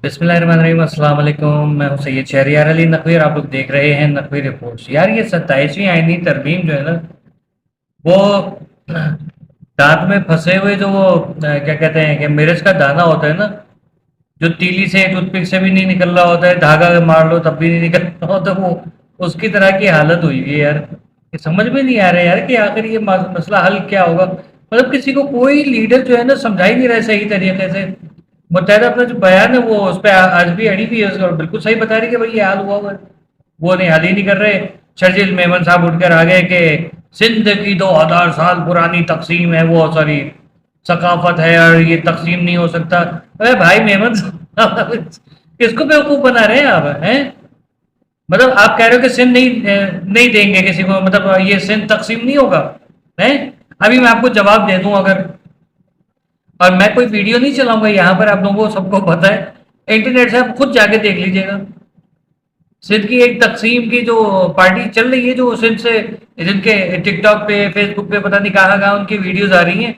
بسم اللہ الرحمن الرحیم، السلام علیکم۔ میں ہوں سید شہریار علی نقوی اور آپ لوگ دیکھ رہے ہیں نقوی رپورٹس۔ یار یہ 27ویں آئینی ترمیم جو ہے نا، وہ دانت میں پھنسے ہوئے جو وہ کیا کہتے ہیں کہ مرچ کا دانہ ہوتا ہے نا، جو تیلی سے ٹوتھ پک سے بھی نہیں نکل رہا ہوتا ہے، دھاگا مار لو تب بھی نہیں نکل رہا ہوتا، وہ اس کی طرح کی حالت ہوئی ہے یار۔ یہ سمجھ میں نہیں آ رہا ہے یار کہ آخر یہ مسئلہ حل کیا ہوگا۔ مطلب کسی کو کوئی لیڈر جو ہے نا سمجھا ہی نہیں رہا صحیح طریقے سے۔ متحدہ اپنا جو بیان ہے وہ اس پہ آج بھی اڑی ہوئی ہے، اور بالکل صحیح بتا رہی کہ بھائی یہ حال ہوا ہوا ہے، وہ نہیں حل ہی نہیں کر رہے۔ شرجیل میمن صاحب اٹھ کر آ گئے کہ سندھ کی 2000 سال پرانی تقسیم ہے، وہ سوری ثقافت ہے اور یہ تقسیم نہیں ہو سکتا۔ ارے بھائی میمن صاحب، کس کو بیوقوف بنا رہے ہیں آپ ہیں؟ مطلب آپ کہہ رہے ہو کہ سندھ نہیں دیں گے کسی کو، مطلب یہ سندھ تقسیم نہیں ہوگا ہیں؟ ابھی میں آپ کو جواب دے دوں اگر، اور میں کوئی ویڈیو نہیں چلاؤں گا یہاں پر، آپ لوگوں کو سب کو پتہ ہے، انٹرنیٹ سے آپ خود جا کے دیکھ لیجئے گا۔ سندھ کی ایک تقسیم کی جو پارٹی چل رہی ہے، جو سندھ سے جن کے ٹک ٹاک پہ فیس بک پہ پتہ نہیں کہاں ان کی ویڈیوز آ رہی ہیں،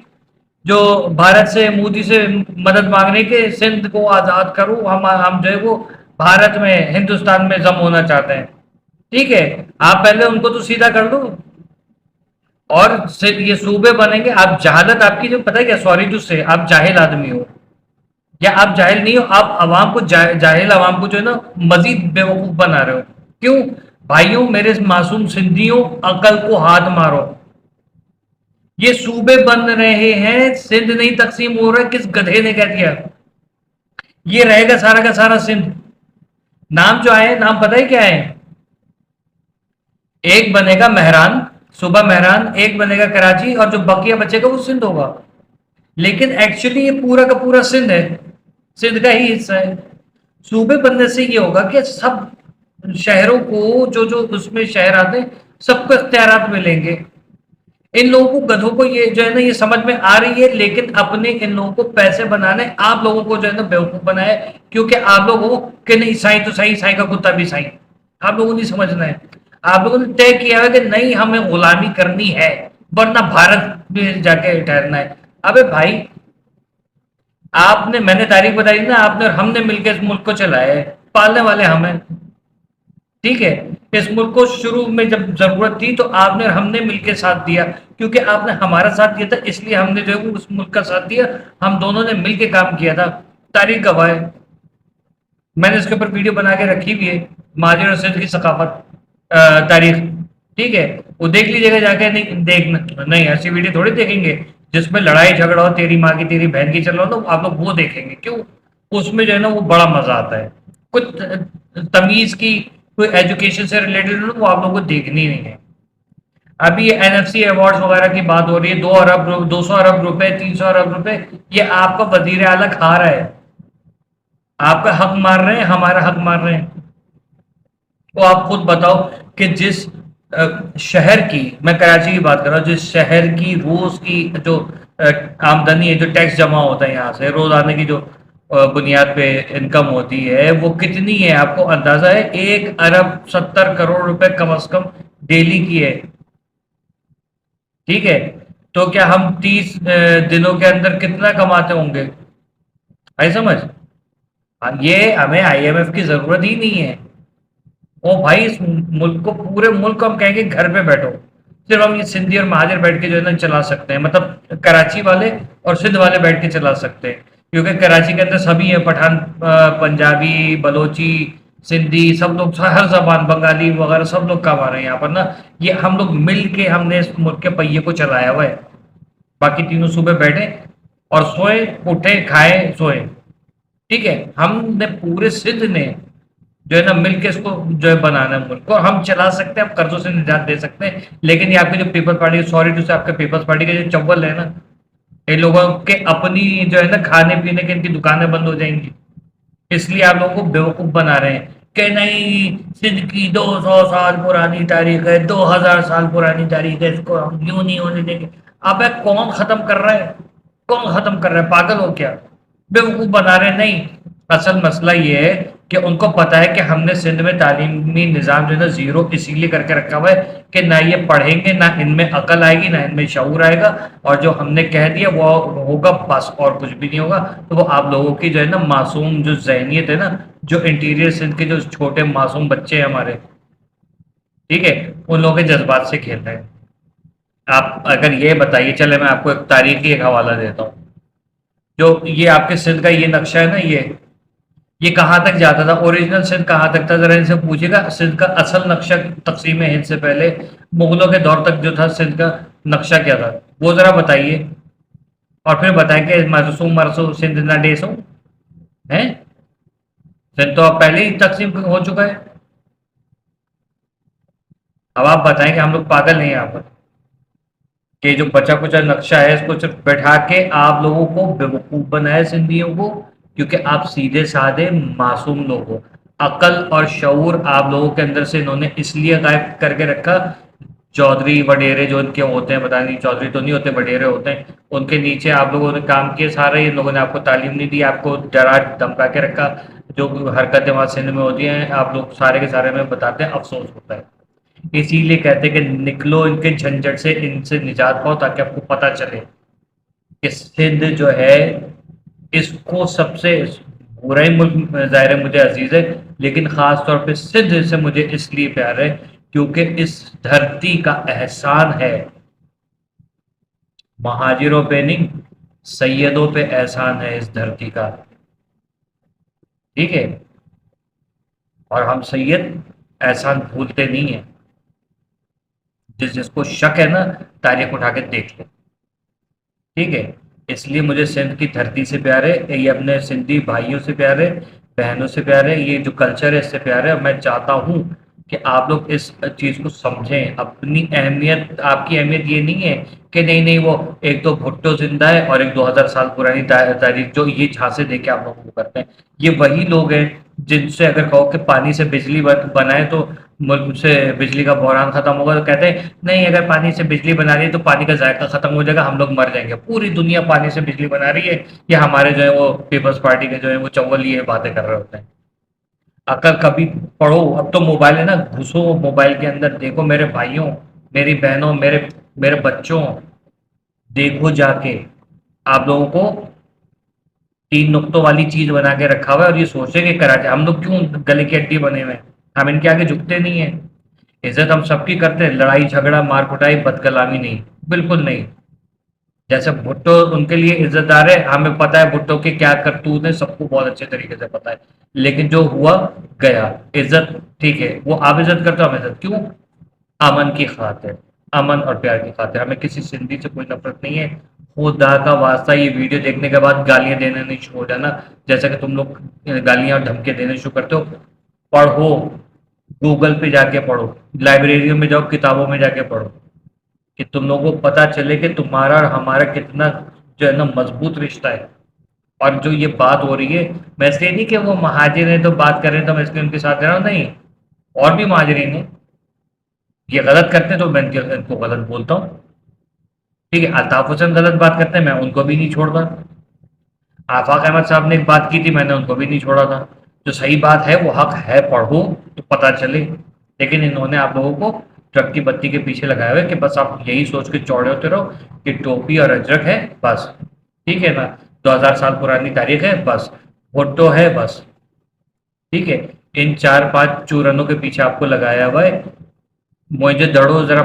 جو بھارت سے مودی سے مدد مانگنے کے سندھ کو آزاد کرو، ہم جو ہے وہ بھارت میں ہندوستان میں ضم ہونا چاہتے ہیں۔ ٹھیک ہے، آپ پہلے ان کو تو سیدھا کر دو، اور یہ صوبے بنیں گے۔ آپ جہالت آپ کی جو پتہ ہے کیا، سوری ٹو سے آپ جاہل آدمی ہو، یا آپ جاہل نہیں ہو، آپ عوام کو جاہل عوام کو جو ہے نا مزید بیوقوف بنا رہے ہو۔ کیوں بھائیوں، میرے معصوم سندھیوں، عقل کو ہاتھ مارو۔ یہ صوبے بن رہے ہیں، سندھ نہیں تقسیم ہو رہا، کس گدھے نے کہہ دیا؟ یہ رہے گا سارا کا سارا سندھ۔ نام جو آئے، نام پتہ ہے کیا ہے؟ ایک بنے گا مہران، صوبہ مہران، ایک بنے گا کراچی، اور جو بقیہ بچے گا وہ سندھ ہوگا۔ لیکن ایکچولی یہ پورا کا پورا سندھ ہے، سندھ کا ہی حصہ ہے۔ صوبے بننے سے یہ ہوگا کہ سب شہروں کو جو اس میں شہر آتے ہیں سب کو اختیارات ملیں گے۔ ان لوگوں کو گدھوں کو یہ جو ہے نا یہ سمجھ میں آ رہی ہے، لیکن اپنے ان لوگوں کو پیسے بنانے آپ لوگوں کو جو ہے نا بیوقوف بنایا، کیونکہ آپ لوگوں کہ نہیں سائی تو سائی، سائی کا کتا بھی سائی، آپ لوگوں نے سمجھنا ہے۔ آپ لوگوں نے طے کیا ہے کہ نہیں ہمیں غلامی کرنی ہے، ورنہ بھارت میں جا کے ٹھہرنا ہے۔ ابے بھائی، آپ نے، میں نے تاریخ بتائی نا، آپ نے اور ہم نے مل کے اس ملک کو چلایا ہے، پالنے والے ہمیں۔ ٹھیک ہے، اس ملک کو شروع میں جب ضرورت تھی تو آپ نے اور ہم نے مل کے ساتھ دیا، کیونکہ آپ نے ہمارا ساتھ دیا تھا، اس لیے ہم نے جو ہے اس ملک کا ساتھ دیا، ہم دونوں نے مل کے کام کیا تھا۔ تاریخ گواہ ہے، میں نے اس کے اوپر ویڈیو بنا کے رکھی ہوئی ہے، مہاجر اور سندھ کی ثقافت تاریخ۔ ٹھیک ہے، وہ دیکھ لیجیے گا جا کے۔ نہیں دیکھنا نہیں، ایسی ویڈیو تھوڑی دیکھیں گے جس میں لڑائی جھگڑا ہو، تیری ماں کی تیری بہن کی چل رہا ہو، تو آپ لوگ وہ دیکھیں گے۔ کیوں؟ اس میں جو ہے نا وہ بڑا مزہ آتا ہے۔ کچھ تمیز کی، کوئی ایجوکیشن سے ریلیٹڈ ہو، وہ آپ لوگوں کو دیکھنی نہیں ہے۔ ابھی یہ NFC ایوارڈز وغیرہ کی بات ہو رہی ہے، 200 ارب روپے، 300 ارب روپے، یہ آپ کا وزیر اعلیٰ کھا رہا ہے۔ آپ کا حق مار رہے ہیں، ہمارا حق مار رہے ہیں۔ تو آپ خود بتاؤ کہ جس شہر کی، میں کراچی کی بات کر رہا ہوں، جس شہر کی روز کی جو آمدنی ہے، جو ٹیکس جمع ہوتا ہے یہاں سے روزانہ کی جو بنیاد پہ انکم ہوتی ہے، وہ کتنی ہے آپ کو اندازہ ہے؟ 1 ارب 70 کروڑ روپے کم از کم ڈیلی کی ہے۔ ٹھیک ہے، تو کیا ہم 30 دنوں کے اندر کتنا کماتے ہوں گے؟ آئی سمجھ؟ یہ ہمیں IMF کی ضرورت ہی نہیں ہے۔ او بھائی، اس ملک کو، پورے ملک کو ہم کہیں گے گھر پہ بیٹھو، صرف ہم یہ سندھی اور مہاجر بیٹھ کے جو ہے نا چلا سکتے ہیں، مطلب کراچی والے اور سندھ والے بیٹھ کے چلا سکتے ہیں، کیونکہ کراچی کے اندر سبھی ہیں، پٹھان، پنجابی، بلوچی، سندھی، سب لوگ، ہر زبان، بنگالی وغیرہ سب لوگ کام آ رہے ہیں یہاں پر نا۔ یہ ہم لوگ مل کے ہم نے اس ملک کے پہیے کو چلایا ہوا ہے۔ باقی تینوں صوبے بیٹھے اور سوئے، اٹھے، کھائے، سوئے۔ ٹھیک ہے، ہم نے پورے سندھ نے جو ہے نا مل کے اس کو جو ہے بنانا ہے ملک کو، ہم چلا سکتے ہیں، اب قرضوں سے نجات دے سکتے ہیں۔ لیکن یہ آپ کی جو پیپلز پارٹی، سوری ٹو سے، آپ کے پیپلز پارٹی کے جو چول ہے نا، ان لوگوں کے اپنی جو ہے نا کھانے پینے کے ان کی دکانیں بند ہو جائیں گی، اس لیے آپ لوگوں کو بیوقوف بنا رہے ہیں کہ نہیں سندھ کی 200 سال پرانی تاریخ ہے، 2000 سال پرانی تاریخ ہے، اس کو ہم یوں نہیں ہونے دیں گے۔ اب کون ختم کر رہا ہے؟ کون ختم کر رہا ہے؟ پاگل ہو کیا؟ بیوقوف بنا رہے ہیں؟ نہیں، اصل مسئلہ یہ ہے کہ ان کو پتا ہے کہ ہم نے سندھ میں تعلیمی نظام جو ہے نا زیرو اسی لیے کر کے رکھا ہوا ہے کہ نہ یہ پڑھیں گے، نہ ان میں عقل آئے گی، نہ ان میں شعور آئے گا، اور جو ہم نے کہہ دیا وہ ہوگا بس، اور کچھ بھی نہیں ہوگا۔ تو وہ آپ لوگوں کی جو ہے نا معصوم جو ذہنیت ہے نا، جو انٹیریئر سندھ کے جو چھوٹے معصوم بچے ہیں ہمارے، ٹھیک ہے، ان لوگوں کے جذبات سے کھیل رہے ہیں۔ آپ اگر یہ بتائیے، چلے میں آپ کو ایک تاریخی ایک حوالہ دیتا ہوں، جو یہ آپ کے سندھ کا یہ نقشہ ہے نا، یہ کہاں تک جاتا تھا؟ اوریجنل سندھ کہاں تک تھا؟ ذرا ان سے پوچھے گا، سندھ کا اصل نقشہ تقسیم ہند سے پہلے مغلوں کے دور تک جو تھا سندھ کا نقشہ کیا تھا، وہ ذرا بتائیے، اور پھر بتائیں کہ مرسوم مرسوم سندھ نہ ڈیسو ہیں، سندھ تو اب پہلے ہی تقسیم ہو چکا ہے۔ اب آپ بتائیں کہ ہم لوگ پاگل نہیں ہیں یہاں پر کہ جو بچا کچا نقشہ ہے اس کو صرف بیٹھا کے آپ لوگوں کو بیوقوف بنایا سندھیوں کو، کیونکہ آپ سیدھے سادے معصوم لوگ ہو۔ عقل اور شعور آپ لوگوں کے اندر سے انہوں نے اس لیے غائب کر کے رکھا۔ چودھری وڈیرے جو ان کے ہوتے ہیں، پتہ نہیں چودھری تو نہیں ہوتے، وڈیرے ہوتے ہیں، ان کے نیچے آپ لوگوں نے کام کیے سارے، ان لوگوں نے آپ کو تعلیم نہیں دی، آپ کو ڈرا دھمکا کے رکھا۔ جو حرکتیں وہاں سندھ میں ہوتی ہیں آپ لوگ سارے کے سارے میں بتاتے ہیں، افسوس ہوتا ہے۔ اسی لیے کہتے ہیں کہ نکلو ان کے جھنجھٹ سے، ان سے نجات پاؤ، تاکہ آپ کو پتہ چلے کہ سندھ جو ہے اس کو سب سے برا ہی ملک ظاہر ہے مجھے عزیز ہے، لیکن خاص طور پہ سندھ سے مجھے اس لیے پیار ہے کیونکہ اس دھرتی کا احسان ہے، مہاجروں پہ نہیں، سیدوں پہ احسان ہے اس دھرتی کا، ٹھیک ہے، اور ہم سید احسان بھولتے نہیں ہیں۔ جس کو شک ہے نا، تاریخ اٹھا کے دیکھ لے، ٹھیک ہے۔ اس لیے مجھے سندھ کی دھرتی سے پیار ہے، یہ اپنے سندھی بھائیوں سے پیار ہے، بہنوں سے پیار ہے، یہ جو کلچر ہے اس سے پیار ہے، اور میں چاہتا ہوں کہ آپ لوگ اس چیز کو سمجھیں۔ اپنی اہمیت، آپ کی اہمیت یہ نہیں ہے کہ نہیں نہیں وہ ایک تو بھٹو زندہ ہے اور ایک 2000 سال پرانی تاریخ جو یہ جھانسے دے کے آپ لوگوں کو کرتے ہیں، یہ وہی لوگ ہیں جن سے اگر کہو کہ پانی سے بجلی بنائے تو ملک سے بجلی کا بحران ختم ہوگا، تو کہتے ہیں نہیں اگر پانی سے بجلی بنا رہی ہے تو پانی کا ذائقہ ختم ہو جائے گا، ہم لوگ مر جائیں گے۔ پوری دنیا پانی سے بجلی بنا رہی ہے، یہ ہمارے جو ہے وہ پیپلز پارٹی کے جو ہے وہ چول یہ باتیں کر رہے ہوتے ہیں۔ عقل کبھی پڑھو، اب تو موبائل ہے نا، گھسو موبائل کے اندر، دیکھو میرے بھائیوں، میری بہنوں، میرے بچوں، دیکھو جا کے آپ لوگوں کو 3 نقطوں والی چیز بنا کے رکھا ہوا ہے، اور یہ سوچے کہ کراچی ہم لوگ کیوں گلے کی ہڈی بنے ہوئے ہیں، ہم ان کے آگے جھکتے نہیں ہیں۔ عزت ہم سب کی کرتے ہیں، لڑائی جھگڑا مار پٹائی بد کلامی نہیں، بالکل نہیں۔ جیسے بھٹو ان کے لیے عزت دار ہے، ہمیں پتہ ہے بھٹو کے کیا کرتوت ہیں، سب کو بہت اچھے طریقے سے پتہ ہے، لیکن جو ہوا گیا، عزت ٹھیک ہے، وہ آپ عزت کرتے ہو، ہم عزت کیوں؟ امن کی خاطر، امن اور پیار کی خاطر، ہمیں کسی سندھی سے کوئی نفرت نہیں ہے۔ خدا کا واسطہ یہ ویڈیو دیکھنے کے بعد گالیاں دینے نہیں شروع ہو جانا، جیسا کہ تم لوگ گالیاں اور دھمکے دینے شروع کرتے ہو۔ پڑھو، گوگل پہ جا کے پڑھو، لائبریریوں میں جاؤ، کتابوں میں جا کے پڑھو، کہ تم لوگوں کو پتہ چلے کہ تمہارا اور ہمارا کتنا جو ہے نا مضبوط رشتہ ہے۔ اور جو یہ بات ہو رہی ہے، میں اس لیے نہیں کہ وہ مہاجر ہیں تو بات کر رہے ہیں تو میں اس لیے ان کے ساتھ رہ رہا ہوں، نہیں، اور بھی مہاجرین ہیں، یہ غلط کرتے ہیں تو میں ان کو غلط بولتا ہوں، ٹھیک ہے۔ الطاف حسین غلط بات کرتے ہیں، میں ان کو بھی نہیں چھوڑتا۔ آفاق احمد صاحب نے ایک بات کی تھی، میں نے ان کو بھی نہیں چھوڑا تھا۔ جو صحیح بات ہے وہ حق ہے، پڑھو تو پتہ چلے، لیکن انہوں نے آپ لوگوں کو ٹرک کی بتی کے پیچھے لگایا ہوا ہے کہ بس آپ یہی سوچ کے چوڑے ہوتے رہو کہ ٹوپی اور اجرک ہے بس، ٹھیک ہے نا، 2000 سال پرانی تاریخ ہے بس، بھٹو ہے بس، ٹھیک ہے۔ ان 4-5 چورنوں کے پیچھے آپ کو لگایا ہوا ہے۔ موئنجو دڑو ذرا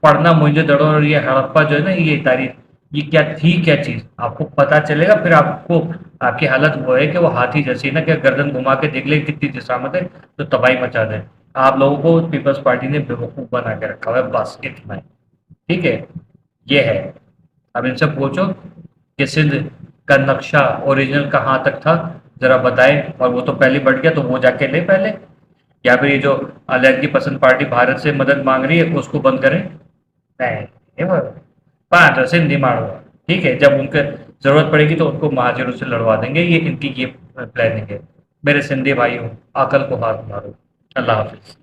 پڑھنا، موئنجو دڑو اور یہ ہڑپا جو ہے نا، یہ تاریخ یہ کیا تھی، کیا چیز آپ کو پتہ چلے گا، پھر آپ کو آپ کی حالت وہ ہے کہ وہ ہاتھی جیسی نا، کہ گردن گھما کے دیکھ لے کتنی جسامت ہے تو تباہی مچا دے۔ آپ لوگوں کو پیپلز پارٹی نے بیوقوف بنا کے رکھا ہوا ہے، بس اتنا ہی، ٹھیک ہے، یہ ہے۔ اب ان سے پوچھو کہ سندھ کا نقشہ اوریجنل کہاں تک تھا، ذرا بتائیں، اور وہ تو پہلے بڑھ گیا تو وہ جا کے لے پہلے، یا پھر یہ جو علیحدگی پسند پارٹی بھارت سے مدد مانگ رہی ہے اس کو بند کریں، نہیں پانچ سندھی مارو، ٹھیک ہے، جب ان کے ضرورت پڑے گی تو ان کو مہاجروں سے لڑوا دیں گے، یہ ان کی یہ پلاننگ ہے۔ میرے سندھی بھائیوں، عقل کو ہاتھ مارو۔ اللہ حافظ۔